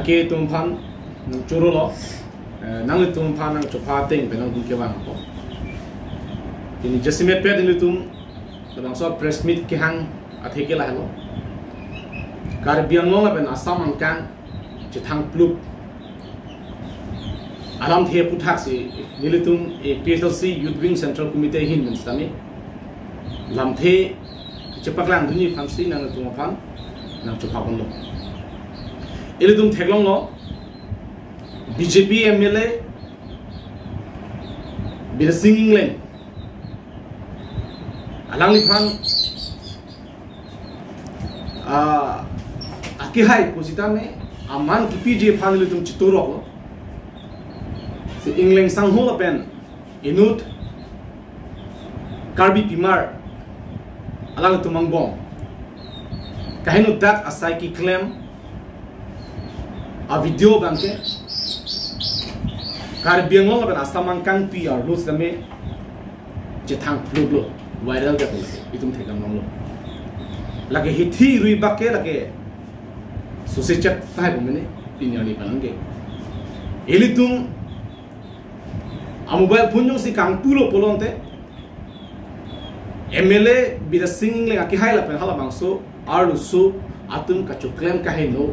laki tumpan nang curo lo nang le tumpan nang copa teng penang di ke bang ko ini jasimet pe ini tum nang so press meet ke hang athe ke la lo kar biang lo ben asam ang kan chithang pluk alam the puthak si nilitum a PSLC Youth Wing Central Committee hin min stami lam the chepaklang duni phamsi nang tum phan nang chopha kon lo ilitum theglong lo BJP MLA bir singing len alang liphan akihai posita me aman ki PJ phan ilitum chiturok lo si England sangho pen inut karbi pimar alang tumang bom kahinu dak asai ki claim a video bangke kar biangong pen asamang kang pi ar lus dame jethang plug lo viral ga lo itum thekam nong lo lage hithi rui bakke lage sose chat sai bomene pinyani panange elitum a mobile phone jong si kang pulo polonte MLA bida singing le aki haila pen hala bangso ar su atum ka chuklem ka heno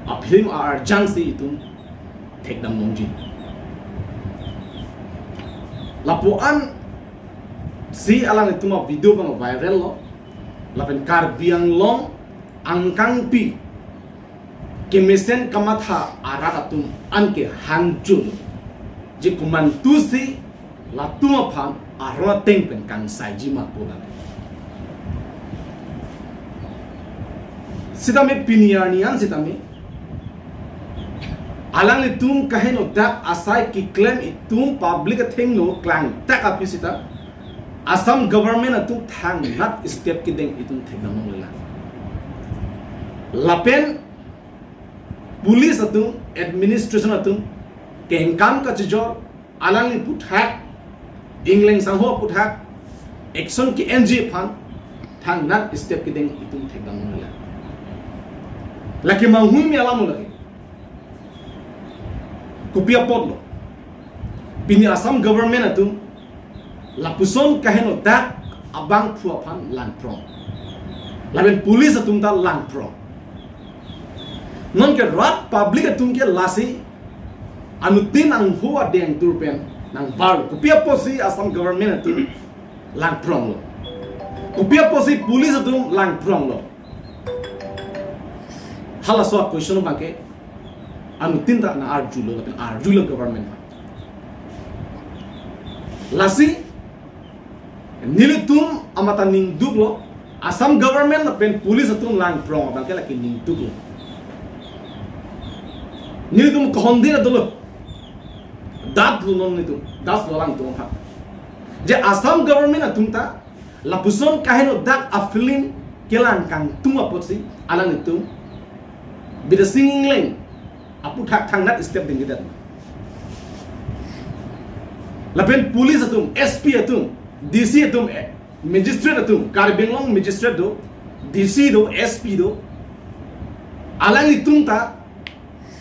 a film ar jangsi itum thekdam nongji lapuan si alang ituma video bang viral lo lapen kar biang long angkang pi kemesen kamatha aragatum anke hanjul je kuman tusi latuma pham arwa teng pen kang saiji ma pola sidame pinianian sidame alang itum kaheno dak asai ki claim itum public thing no klang tak apisita Assam government atum thang not step kideng itum theknam lela lapen police atum administration atum kengkam ka chijor alang li put hack England sangho put hack action ki NG phan thang not step kideng itum theknam lela laki manghui mi alam lagi Kupia podlo pini Assam government atum lapuson kaheno dak abang phuapan lang prong laben police atum ta lang prong non ke rat public atum ke lasi anutin ang huwa deng turpen nang bar kupia posi Assam government atum lang prong lo kupia posi police atum lang prong lo hala so question bangke anutin ta na arjulo government lasi nilitum amata ning dublo Assam government pen police atum lang prong bangke laki ning dublo nilitum khondira dolo dat lunon nitum das lolang tum ha je Assam government atum ta lapuson kaheno dak a film kelang kang tuma potsi alang nitum bida singing leng apu thak thang nat step ding gidat lapen police atum SP atum DC atum magistrate atum Karbinglong magistrate do DC do SP do alang itum ta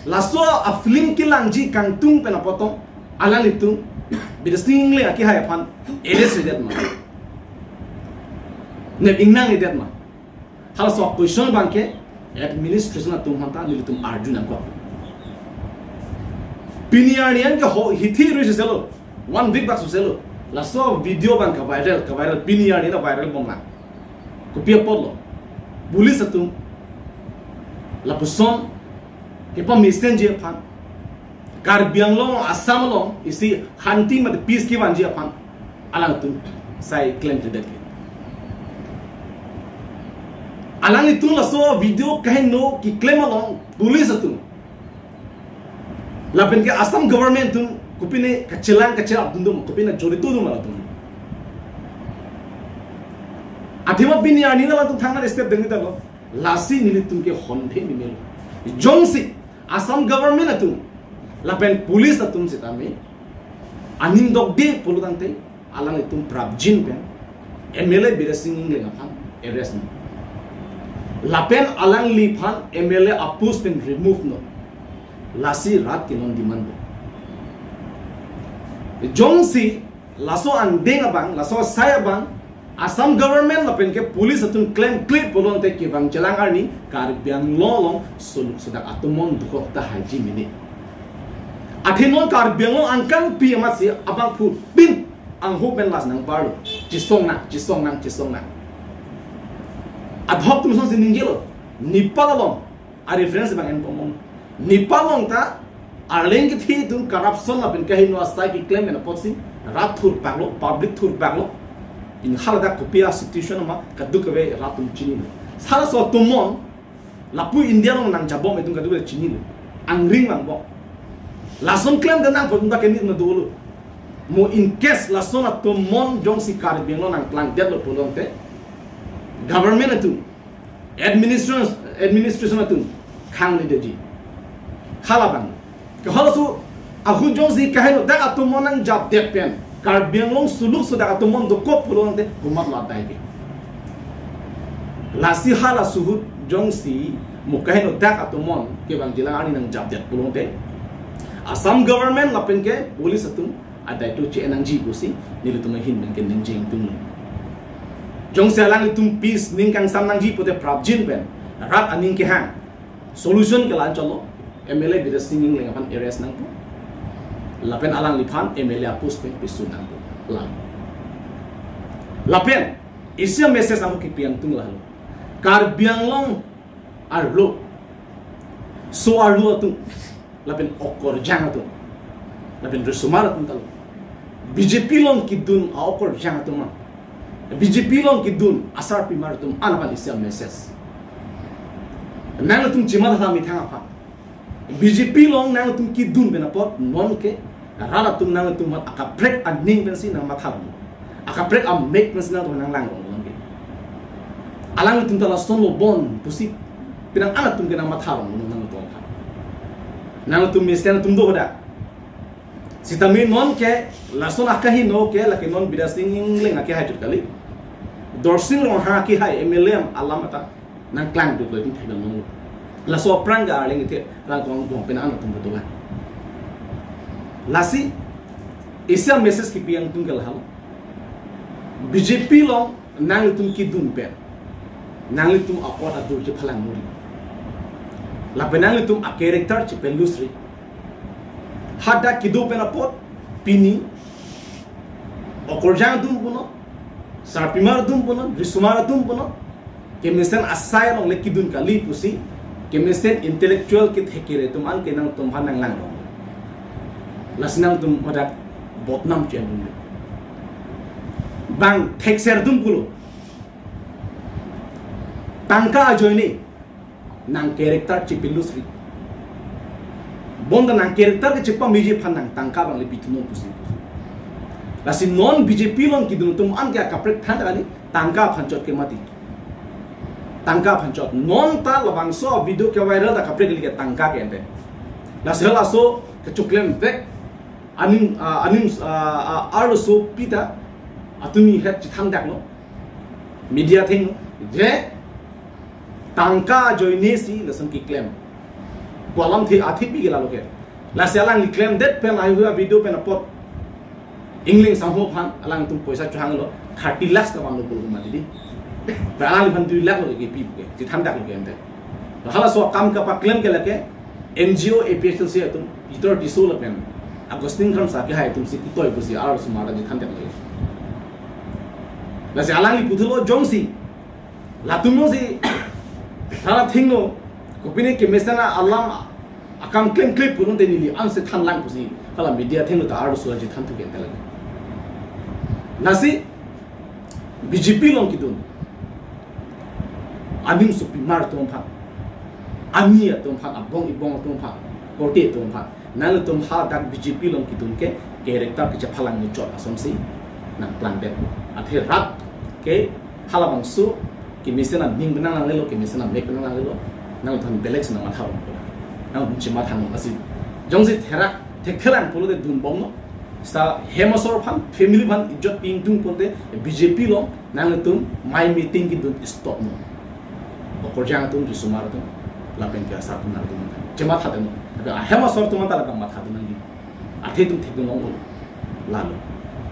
laso a film kilang ji kang tung pena potong alang itum bida singing le aki hay phan eres idat ma ne ingnang idat ma hala so question banke administration atum hanta lilitum arjuna ko Pinianian ke hithi rui selo 1 week back selo laso video bang ka viral Piniani na viral bomna kupia podlo police atum lapuson ke pa messenger phan Karbiang long Assam long isi hunting mat peace ki banji phan alang atum sai claim to that alang itu laso video kahen no ki claim along police atum lapen ke Assam government tum kupine kacilang abdundum kupine joritu dum alatum athima Piniani na latum thangna step dengi talo lasi nilitum ke honde nimel jongsi Assam government atum lapen police atum sitame anim dog de polutante alang itum prabjin pen MLA bida singing le ngaphan arrest lapen alang li phan MLA apus pen remove no lasi rat kinon demand bo jongsi laso andeng abang laso saya abang Assam government lapen ke police atun claim clip bolon te ki bang jalang arni Karbiang lolong suluk sudak atumon dukok ta haji mini athinon Karbiang lo angkang pi amasi abang pu bin ang hopen las nang baru cisong nang adhok tum son siningilo nipalong a reference bang en pomong nipalong ta arleng ki thi tum corruption lapen ka hinwa sai ki claim na potsi rat thur baglo public thur baglo in halada kopia situation ma kaduk ve ratum chini sala so tumon lapu india long nang jabom etung kaduk chini angring mang bo lason claim dan nang pun ta kenit na dulu mo in case lason tumon jong si Karbiang lo nang plan det lo pulong te government atu administration atu khang ni deji halabang ke halasu ahu jong si kahino da atumon nang jab det pen Karbiang long suluk sudah atumon do kop pulong te kumat latai ke lasi hala suhut jong si mukahin dak atumon ke bang jilang ani nang jab det pulong te Assam government lapen ke police atum ada itu cnang ji busi nilu tum hin nang ken nang jing tum jong si alang itum peace ning kang sam nang ji pote prabjin pen rat aning ke hang solution ke lan chalo MLA bida singing leng apan areas nang po lapen alang lipan MLA apus pe pisu nang lang lapen isia message amu ki piang tung lalu Karbiang long arlo so arlo tu lapen okor jang tu lapen resumar tu tal BJP long kidun okor jang tu ma BJP long kidun asar pimar tu anapan isia message nang tum jimal ha mi thang apa BJP long nang tum kidun benapot non ke rala tum nang tum aka break aning pensi nang matham aka break am make pensi nang nang lang long ke alang tum tala son lo bon pusi pinang anak tum ke nang matham nang tum nang tum misten tum do da sitami non ke lason akahi no ke laki non bidasing leng ake hajut kali dorsing long ha ki hai MLM alamata nang klang du lo tin thai no la so pranga leng ite la gong gong pena anak tum do la lasi isa message ki piang tung gal hal BJP long nang tum ki dun pe nang tum apot adur je phalang muri la penang tum a character che pelusri hada kido pena pot pini okorjang dum puno sarpimar dum puno risumara dum puno kemisen asai long le kidun kali pusi kemisen intellectual kit hekire tum an kenang tum hanang lang lasinang tum modak botnam chen dum bang thekser dum pulo tangka ajoini nang character ci pilusri bonda nang character ke cepa miji phanang tangka bang le bitno pusi lasi non BJP long kidun tum an kya kaprek than ali tangka phanchot ke mati tangka phanchot non ta labang so video ke viral da kaprek li ke tangka ke ente lasi hala so ke chuklem bek anim arlo so pita atumi het ci thang dak no media thing je tangka joinesi lasan ki claim kolam thi athi bi gela loke la selang li claim det pen ai hua video pen apot ingling samho phan alang tum poisa chang lo 30 lakhs tawang lo bulu mali di ba alang phan 2 lakh lo ke pi ke ti tham dak lo ke ente hala so kam ka pa claim ke lake NGO APSL se tum itor disul pen agostin kram sa ke hai tum si toy busi ar sumara ji tham dak lo la se alang li putulo jongsi la tumo si Tara tingno, kopini kemesana alam akam claim clip purun te nili anse than lang pusi kala media tingno ta aru suraji than tu kente lagi nasi BJP long kidun anim supi mar tom pha ania tom pha abong ibong tom pha korte tom pha nal tom ha dak BJP long kidun ke character ke phalang ni chot asomsi nang plan det athe rat ke hala bangsu kimisena ning benang lang lelo kimisena mek benang lang lelo nang thon belek sena mathau nang chima thang asi jongsi thera thekhelang polo de dun bom no sta hemasor phan family phan ijot ping tung ponte BJP lo nang tum my meeting ki dun stop no okorjang tum di sumar tum lapen ka sa tum nang tum chima tha de no hema sor tu mata la matha tu nangi athe tum thik dong lalu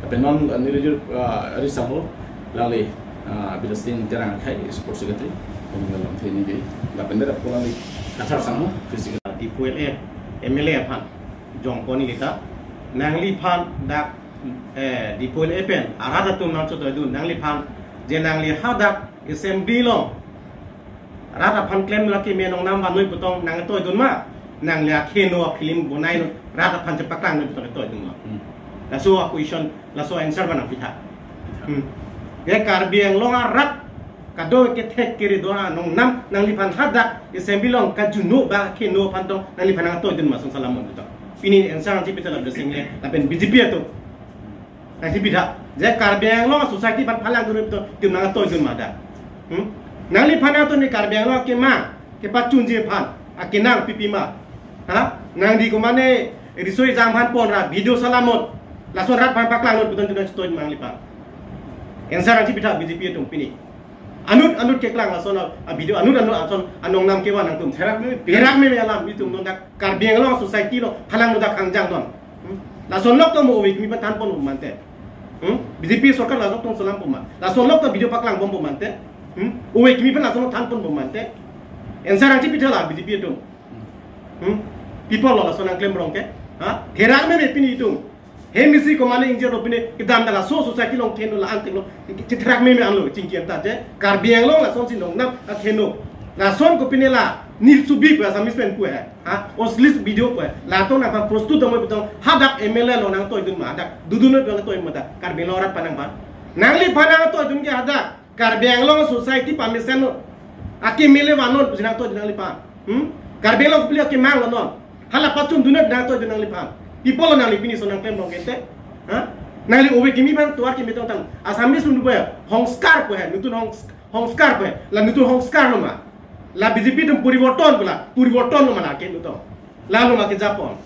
penon nirejur risaho lali bidastin terang khai sport secretary pengalam theni ge la pendera polani kathar samu physical di PLA MLA phan jongkoni kita nangli phan dak di PLA pen arada tu nang choto du nangli phan je nangli hadak assembly lo rata phan claim la ki menong nam wanoi putong nang toy dun ma nang lia kheno film bonai no rata phan je paklang no putong toy dun ma la so question la so answer bana pitha ye karbiang longa rat kado ke thek kiri dona nong nam nang li phan hadak assembly long ka juno ba kheno phan tong nang li phan toy dun ma song salam mon putong pini answer anti pitha la dressing le la pen BJP to nang pitha je karbiang longa society phan phalang dun putong tim nang toy dun ma da nangli phana to ni karbiang lo ke ma ke pachun je phan akinang pipi ma ha nang di ko mane risoi jam phan pon ra video salamot la son rat phan paklang lo puton tunan stoin mangli phan answer anti pitha BJP tum pini anut ke klang la son video anut son anong nam ke wa nang tum perak me alam mi tum non dak karbiang lo society lo phalang lo dak kangjang non la son lok to mo wik mi pan pon mante BJP sarkar la tong salam pom ma la son lok to video paklang bom pom mante uwe kimi pun langsung tanpun pemante, ensar anci pidala BJP itu, people lo langsung angklem rongke, heran me pini itu, hemisi komane injer opini kita amda so society long keno la antik lo, citerak me anlo cingkian taje, karbiang lo langsung si nong nam keno, langsung ko pini la nil subi pa samis pen ku oslis video pa, lato na pa prostut mo bitong hadak MLA lo nang toy dun ma hadak, duduno lo toy mo da, karbiang lo rat panang pa, nangli panang toy dun ke hadak. Karbiang long society pamisen aki mele wanon jinang to jinang lipa karbiang long pili aki mang wanon hala pachun dunat dang to jinang lipa people nang lipini sonang klem long kente nang li owe kimi ban tuar kimi tong tang asamis sundu ba hongskar ko hai nutun hongskar ko hai la nutun hongskar no ma la BJP tum puriborton no mana ke nuto la no ma ke japon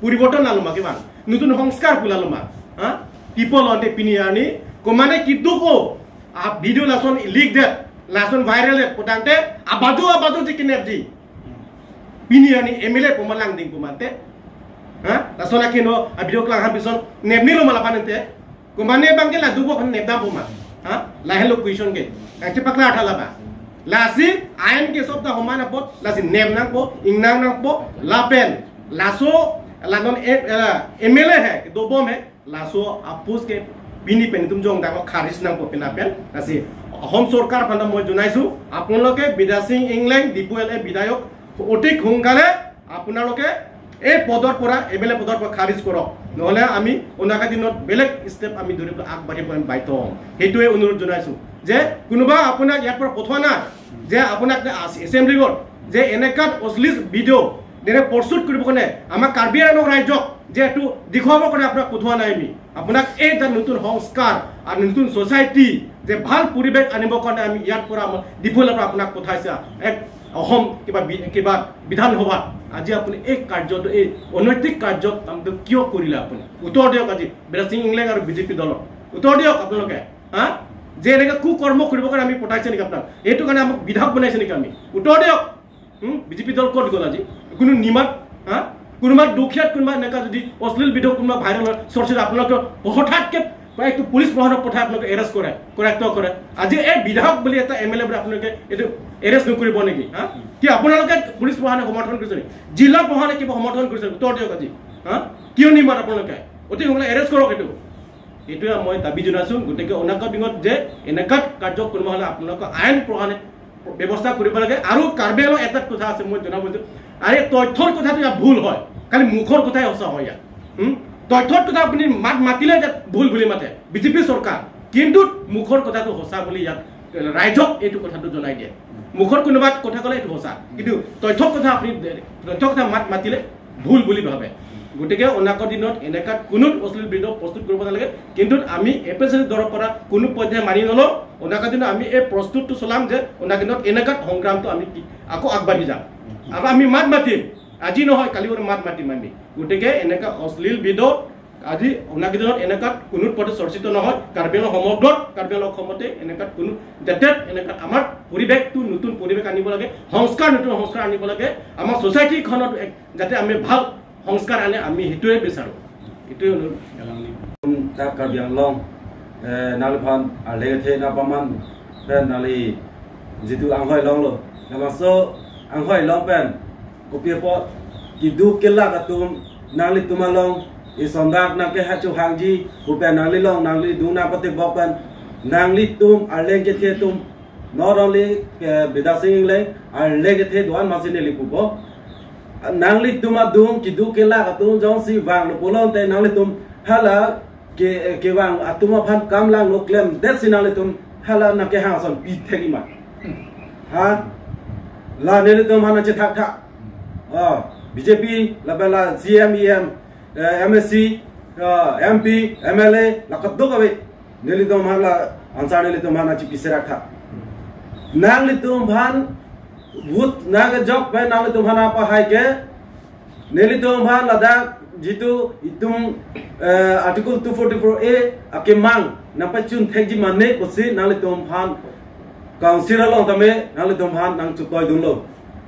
puriborton la no ma ke ban nutun hongskar pula lo ma people on de piniani ko mane kiduko आप video Larsen leak दे Larsen viral है पुटांटे आबादो जिकिनेप जी पिनियानी MLA पोमलांग दिंग पुमांते Larsen आकिनो video Klang हम बिसन नेबनीलो malapanente कुमाने बांगे ला दुबो खन नेबदा पुमा लाहेलो question के काचे पकला अठाला बा लासी ion के सबदा हमाना पो लासी नेबनांग पो इंगनांग नांग पो लापेन लासो लानन MLA है दो बम है लासो आपुस के bini penitum jong dako kharis nang po pinapen asi home sarkar phanda moi junaisu apunloke bidasing england DPLA bidayok otik hungkale apunaloke এই পদৰ পৰা MLA পদৰ পৰা খাৰিজ কৰক নহলে আমি ওনাকা দিনত বেলেগ স্টেপ আমি ধৰিব আগবাঢ়িব বাইত হেতুৱে অনুৰোধ জনাইছো যে কোনোবা আপোনাক ইয়াৰ পৰা পঠোৱা না যে আপোনাক এছেম্বলি বোৰ্ড যে এনেকাত অশ্লীল ভিডিঅ' দেনে প্ৰস্তুত কৰিব কোনে আমাৰ কাৰ্বি আংলং ৰাজ্যক যে এটো দেখুৱাব কোনে আপোনাক পঠোৱা নাই আমি আপোনাক এই যে নতুন সংস্কাৰ আৰু নতুন সোসাইটি যে ভাল পৰিবেশ আনিব কাৰণে আমি ইয়াৰ পৰা ডিপলৰ পৰা আপোনাক পঠাইছা এক অহম কিবা বিধানসভা আজি আপুনি এই কাৰ্যটো এই অনৈতিক কাৰ্যক আমটো কিয় কৰিলা আপুনি উত্তৰ দিয়ক আজি বিৰাসিং ইংলেণ্ড আৰু বিজেপি দলক উত্তৰ দিয়ক আপোনালোকে যে এনেকা কু কৰ্ম কৰিব কাৰণে আমি পঠাইছে নেকি আপোনাক এইটো কাৰণে আমাক বিধায়ক বনাইছে নেকি আমি উত্তৰ দিয়ক বিজেপি দল ক'ত গ'ল আজি কোনো নিমাত কোনোবা দুখীয়াত কোনোবা এনেকা যদি অশ্লীল ভিডিঅ' কোনোবা ভাইৰেল চৰ্চিত আপোনালোকে হঠাৎকে একটু পুলিশ প্রহরক পঠায় আপনাকে এরেস্ট করে করে আজি এই বিধায়ক বলি এটা MLA বলে আপনাকে এটো এরেস্ট নকৰিব নেকি কি আপোনালোকে পুলিশ প্ৰহৰনে সমৰ্থন কৰিছে জিলা প্ৰহৰনে কি সমৰ্থন কৰিছে উত্তৰ দিয়ক আজি কিয় নিমাত আপোনালোকে অতি সোনকালে এৰেস্ট কৰক এটো মই দাবী জনাইছো গতিকে অনাগত দিনত যে এনেকা কাৰ্য কৰিব হলে আপোনালোকে আইন প্ৰহৰনে ব্যৱস্থা কৰিব লাগে আৰু কাৰ্বেলৰ এটা কথা আছে মই জনাবো যে আৰে তথ্যৰ কথাটো ভুল হয় খালি মুখৰ কথাই সঁচা হয় তথ্যৰ কথা আপুনি মাতিলে ভুল বুলি মাতে বিজেপি চৰকাৰ কিন্তু মুখৰ কথাটো সঁচা বুলি ইয়াত ৰাইজক এইটো কথাটো জনাই দিয়ে মুখৰ কোনোবা কথা ক'লে এইটো সঁচা কিন্তু তথ্যৰ কথা আপুনি তথ্যৰ কথা মাতিলে ভুল বুলি ভাবে গতিকে অনাগত দিনত এনেকা কোনো অশ্লীল ভিডিঅ' প্ৰস্তুত কৰিব নালাগে কিন্তু আমি এপিএছচি দৰৰ পৰা কোনো পৰ্যায় মানি নলওঁ অনাগত দিনত আমি এই প্ৰস্তুতটো চলাম যে অনাগত দিনত এনেকা সংগ্ৰামটো আমি আকৌ আগবাঢ়ি যাম আৰু আমি মাত মাতিম আজি নহয় কালি মাত মাতিম আমি গতিকে এনেকা অশ্লীল ভিডিঅ' আজি অনাগিদিনত এনেকাত কোনো পদে চৰ্চিত নহয় কাৰ্বিআংলং সমগ্ৰত কাৰ্বিআংলং অসমতে এনেকাত কোনো ডেটেড এনেকাত আমাৰ পৰিৱেশটো নতুন পৰিৱেশ আনিব লাগে সংস্কাৰ নতুন সংস্কাৰ আনিব লাগে আমাৰ সোসাইটিখনত যাতে আমি ভাল সংস্কাৰ আনে আমি সেইটোৱে বিচাৰোঁ এইটোৱে অনুৰোধ কাৰ্বিআংলং নালি ফান আলেথে না পামান পেন নালি जितु आंखय लं लो नमासो आंखय लं पेन कपि प किदु केला कतुम नाली तुमालं इ संदाक नाके हाचु हांगजी बुपे नाली लं नाली दुना पते बपन नांगली तुम आले के थे तुम नॉट ओनली बिदासिंग ले आले के थे दोन मासिने लिपुबो नांगली तुमा दुम किदु केला कतुम जोंसी वांग पोलों ते नाली तुम हाला के वांग अतुमा फान कामलांग नो क्लेम देसी नाली तुम हाला नाके हासन पिथेगी मा हाँ ला नेले तो माना चेथा था बीजेपी लबला CM EM MSC MP MLA लकदो कवे नेले तो माना अंसार नेले तो माना चिपी से रखा नांगले तो भान भूत नाग जॉब पे नांगले तो भान apa hai के नेले तो भान लदा जितु इतुम आर्टिकल 244A आके मांग नपचुन थेजी माने कोसी नांगले तो भान council along tame nang le domhan nang chutoy dunlo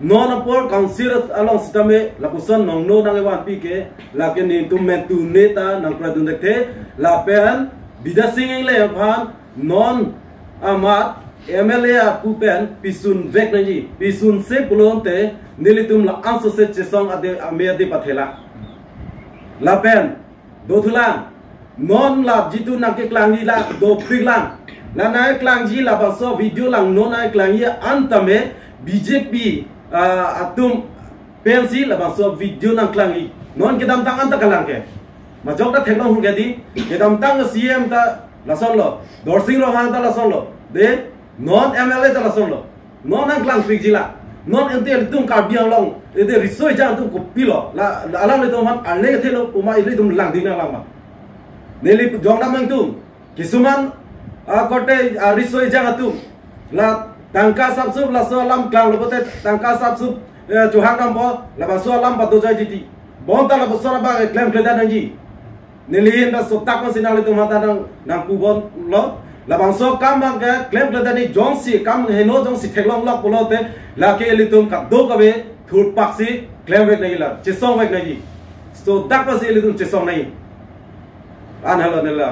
non apor council along sitame lapusan nongno nang ewan pi ke la ke ni tum men tu neta nang pra dun dekte la pen bidasing le bhan non amat MLA apu pen pisun vek naji pisun se bulonte nilitum la anso se chesong ade ame ade pathela la pen dothula non la jitu nang ke klangi la do piglang la naik klang ji la baso video lang no naik klang ya antame BJP atum pensi la baso video nang klang i non kedam tang anta kalang ke majok ta thekno hu gedi kedam tang CM ta la son lo dorsing ro hang ta la son lo de non MLA ta la son lo non nang klang pig ji la non ente tum Karbianglong de risoi jang tum ko pilo la alang le tum han ale the lo uma ile tum lang dina lang ma neli jong nam tum kisuman kote risoi jang tum la tangka sabsub la so alam klang lobote tangka sabsub chuhang nam bo la ba so alam ba do jai jiti bon ta la bo so ba claim kleda nangji nilin da so tak ko sinale tum hata nang ku bon lo la bang so kam bang ke claim kleda ni jong si kam heno jong si theklong lok polote la ke elitum ka do ka be thur pak si claim wek nahi la chesong wek nahi so tak ko si elitum chesong nahi an halo nela